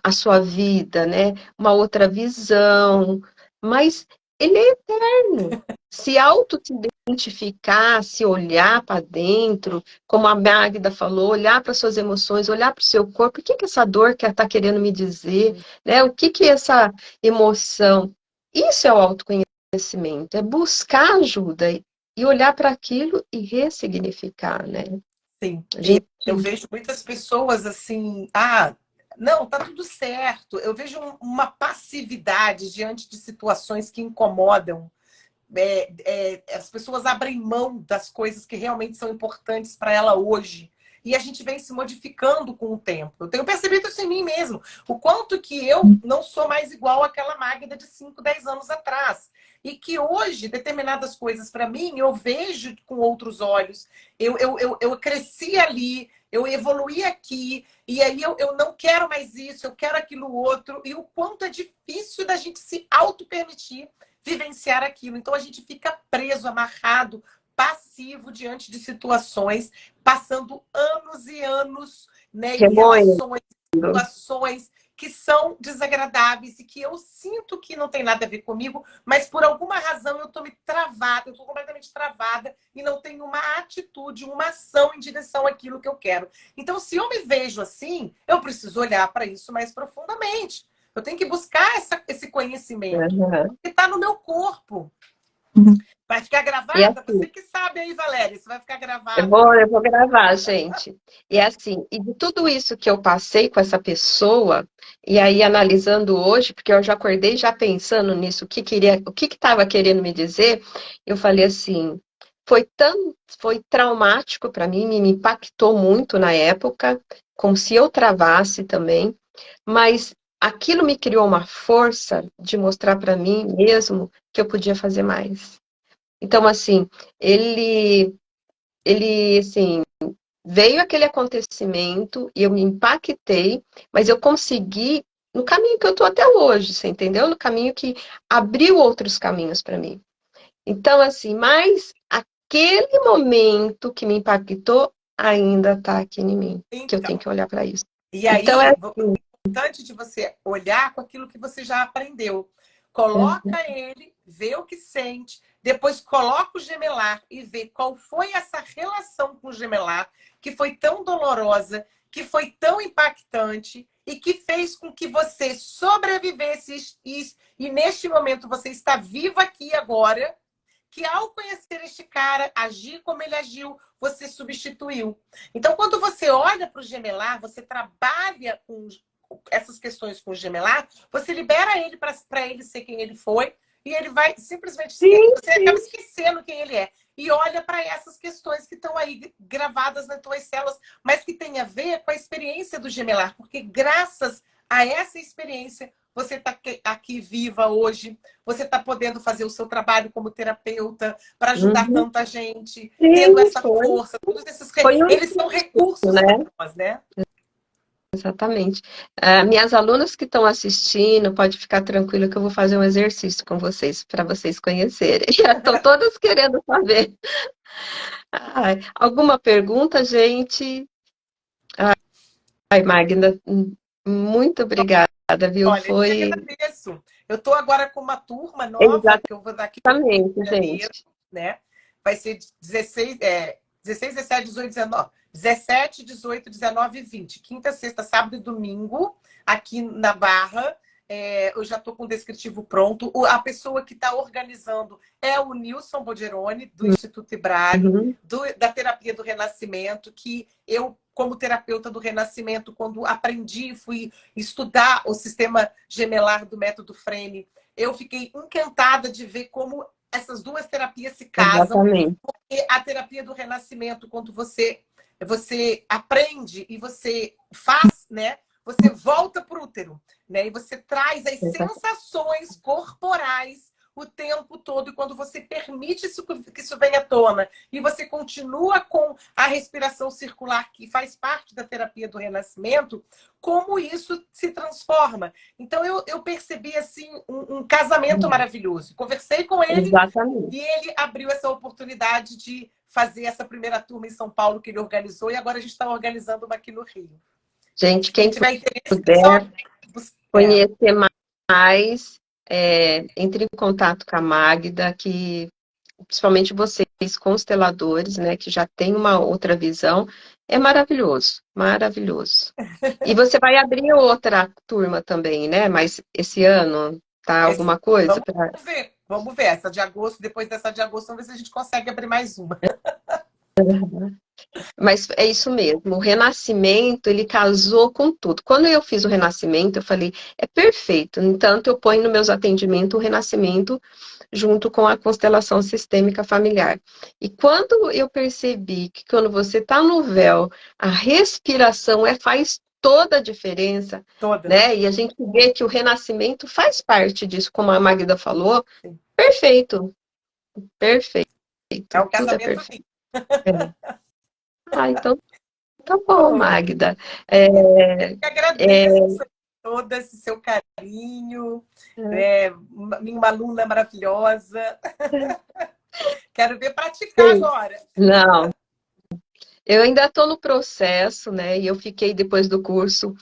a sua vida, né? Uma outra visão, mas ele é eterno. Se auto-identificar, se olhar para dentro, como a Magda falou, olhar para suas emoções, olhar para o seu corpo, o que que essa dor que está querendo me dizer, né? O que que essa emoção? Isso é o autoconhecimento, é buscar ajuda e olhar para aquilo e ressignificar, né? sim. A E gente eu vejo muitas pessoas assim, ah, não, tá tudo certo. Eu vejo uma passividade diante de situações que incomodam. As pessoas abrem mão das coisas que realmente são importantes para ela hoje. E a gente vem se modificando com o tempo. Eu tenho percebido isso em mim mesmo. O quanto que eu não sou mais igual àquela Magda de 5, 10 anos atrás. E que hoje, determinadas coisas para mim, eu vejo com outros olhos. Eu cresci ali, eu evoluí aqui, e aí eu não quero mais isso, eu quero aquilo outro. E o quanto é difícil da gente se auto-permitir vivenciar aquilo. Então a gente fica preso, amarrado, passivo diante de situações, passando anos e anos, né, em remoendo. relações, situações que são desagradáveis e que eu sinto que não tem nada a ver comigo, mas por alguma razão eu estou me travada, eu estou completamente travada e não tenho uma atitude, uma ação em direção àquilo que eu quero. Então, se eu me vejo assim, eu preciso olhar para isso mais profundamente. Eu tenho que buscar esse conhecimento, Aham. que está no meu corpo. Vai ficar E gravada? Você assim, que sabe aí, Valéria, se vai ficar eu gravado. vou, eu vou gravar, gente. E assim, e de tudo isso que eu passei com essa pessoa, e aí analisando hoje, porque eu já acordei já pensando nisso, o que estava querendo me dizer, eu falei assim, foi traumático para mim, me impactou muito na época, como se eu travasse também, mas aquilo me criou uma força de mostrar para mim mesmo que eu podia fazer mais. Então, assim, assim, veio aquele acontecimento e eu me impactei, mas eu consegui no caminho que eu tô até hoje, você entendeu? No caminho que abriu outros caminhos para mim. Então, assim, mas aquele momento que me impactou ainda tá aqui em mim, que eu tenho Então, que olhar para isso. e Então, é aí, assim, importante de você olhar com aquilo que você já aprendeu. Coloca ele, vê o que sente, depois coloca o gemelar e vê qual foi essa relação com o gemelar que foi tão dolorosa, que foi tão impactante e que fez com que você sobrevivesse e neste momento você está viva aqui agora, que ao conhecer este cara, agir como ele agiu, você substituiu. Então, quando você olha para o gemelar, você trabalha com essas questões com o gemelar, você libera ele para ele ser quem ele foi e ele vai simplesmente sim, você acaba sim. esquecendo quem ele é e olha para essas questões que estão aí gravadas nas tuas células, mas que tem a ver com a experiência do gemelar, porque graças a essa experiência você está aqui viva hoje, você está podendo fazer o seu trabalho como terapeuta para ajudar Uhum. tanta gente, tendo Sim, essa força, todos esses foi um eles são impulso, recursos para né? nós, né? Exatamente. Minhas alunas que estão assistindo, pode ficar tranquilo que eu vou fazer um exercício com vocês, para vocês conhecerem. Estão todas querendo saber. Ai, alguma pergunta, gente? Ai, Magda, muito obrigada, viu? Olha, eu que Foi agradeço. Eu estou agora com uma turma nova que eu vou dar aqui no Rio exatamente, de Janeiro, gente. né? Vai ser 16, 17, 18, 19. 17, 18, 19 e 20. Quinta, sexta, sábado e domingo, aqui na Barra. Eu já estou com o descritivo pronto. A pessoa que está organizando é o Nilson Bogeroni, do Instituto Ibrale, Uhum, da Terapia do Renascimento, que eu, como terapeuta do Renascimento, quando aprendi, fui estudar o sistema gemelar do método Frame, eu fiquei encantada de ver como essas duas terapias se casam. exatamente. E a terapia do renascimento, quando você aprende e você faz, né? Você volta para o útero, né? E você traz as sensações corporais o tempo todo, e quando você permite que isso venha à tona, e você continua com a respiração circular, que faz parte da terapia do renascimento, como isso se transforma. Então, eu percebi assim um casamento maravilhoso. Conversei com ele Exatamente. e ele abriu essa oportunidade de fazer essa primeira turma em São Paulo que ele organizou, e agora a gente está organizando uma aqui no Rio. Gente, Quem quem tiver interesse, é só. puder conhecer mais, entre em contato com a Magda, que principalmente vocês, consteladores, né, que já tem uma outra visão, é maravilhoso, maravilhoso. E você vai abrir outra turma também, né? Mas esse ano, tá alguma coisa Vamos para. ver. Vamos ver. Essa de agosto, depois dessa de agosto, vamos ver se a gente consegue abrir mais uma. Mas é isso mesmo, o Renascimento, ele casou com tudo. Quando eu fiz o Renascimento, eu falei, é perfeito. Entanto, eu ponho nos meus atendimentos o Renascimento junto com a constelação sistêmica familiar. E quando eu percebi que quando você está no véu, a respiração faz toda a diferença, Toda. né? E a gente vê que o renascimento faz parte disso, como a Magda falou, Sim. perfeito, perfeito, É um tudo é casamento perfeito. lindo. É. Então, tá bom, Oh, Magda. É, eu que agradeço é, todo esse seu carinho, né? Uma aluna maravilhosa. Quero ver praticar sim. agora. Não, eu ainda estou no processo, né? E eu fiquei depois do curso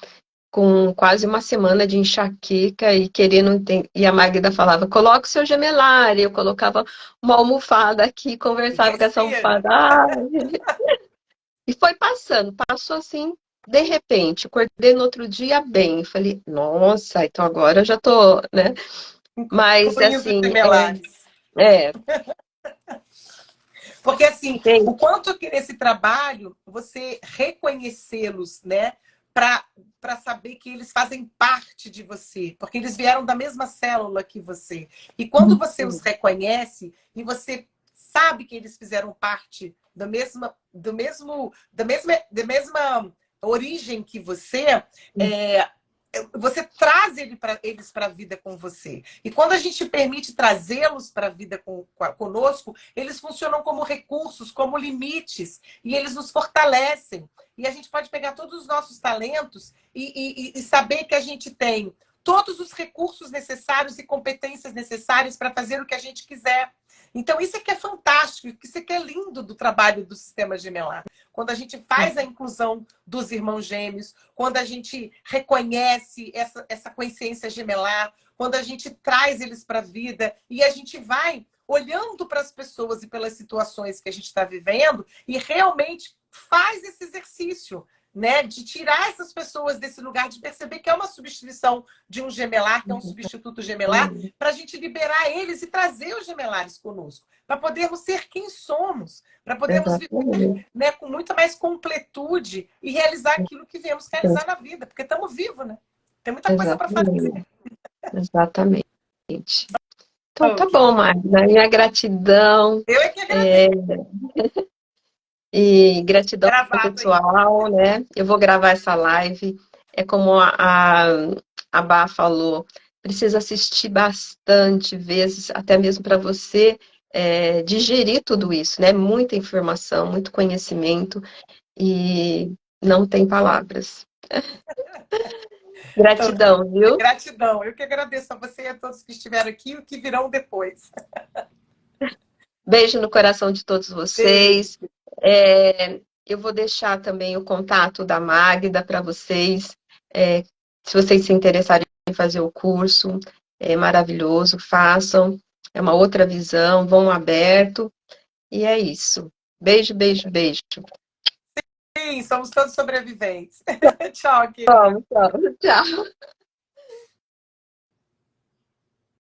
com quase uma semana de enxaqueca e querendo e a Magda falava, coloca o seu gemelar, e eu colocava uma almofada aqui, E conversava com essa respira. almofada. E foi passando, passou assim, de repente, acordei no outro dia bem, falei, nossa, então agora eu já tô, né? Mas Incluindo os assim, gemelares. é, Porque, assim, o gente, quanto que nesse trabalho você reconhecê-los, né? Para saber que eles fazem parte de você, porque eles vieram da mesma célula que você. E quando você os reconhece e você sabe que eles fizeram parte da mesma origem que você, é, você traz eles para a vida com você. E quando a gente permite trazê-los para a vida conosco, eles funcionam como recursos, como limites, e eles nos fortalecem. E a gente pode pegar todos os nossos talentos e saber que a gente tem todos os recursos necessários e competências necessárias para fazer o que a gente quiser. Então, isso é que é fantástico, isso é que é lindo do trabalho do Sistema Gemelar. Quando a gente faz a inclusão dos irmãos gêmeos, quando a gente reconhece essa consciência gemelar, quando a gente traz eles para a vida e a gente vai olhando para as pessoas e pelas situações que a gente está vivendo e realmente faz esse exercício, né, de tirar essas pessoas desse lugar, de perceber que é uma substituição de um gemelar, que é um substituto gemelar, para a gente liberar eles e trazer os gemelares conosco, para podermos ser quem somos, para podermos viver, exatamente, né, com muita mais completude e realizar aquilo que viemos realizar na vida, porque estamos vivos, né? Tem muita coisa para fazer. exatamente, exatamente. Então tá bom, Magda, minha gratidão. Eu é que É, agradeço. e gratidão Gravado aí. pessoal, né? Eu vou gravar essa live. É como a Bá falou, precisa assistir bastante vezes, até mesmo para você digerir tudo isso, né? Muita informação, muito conhecimento e não tem palavras. Então, Gratidão, viu? gratidão. Eu que agradeço a você e a todos que estiveram aqui e o que virão depois. Beijo no coração de todos Beijo. vocês. Eu vou deixar também o contato da Magda para vocês. Se vocês se interessarem em fazer o curso, é maravilhoso, façam. É uma outra visão, vão aberto. E é isso. Beijo, beijo, beijo. Sim, somos todos sobreviventes. Tchau, querida. Tchau, tchau. Tchau.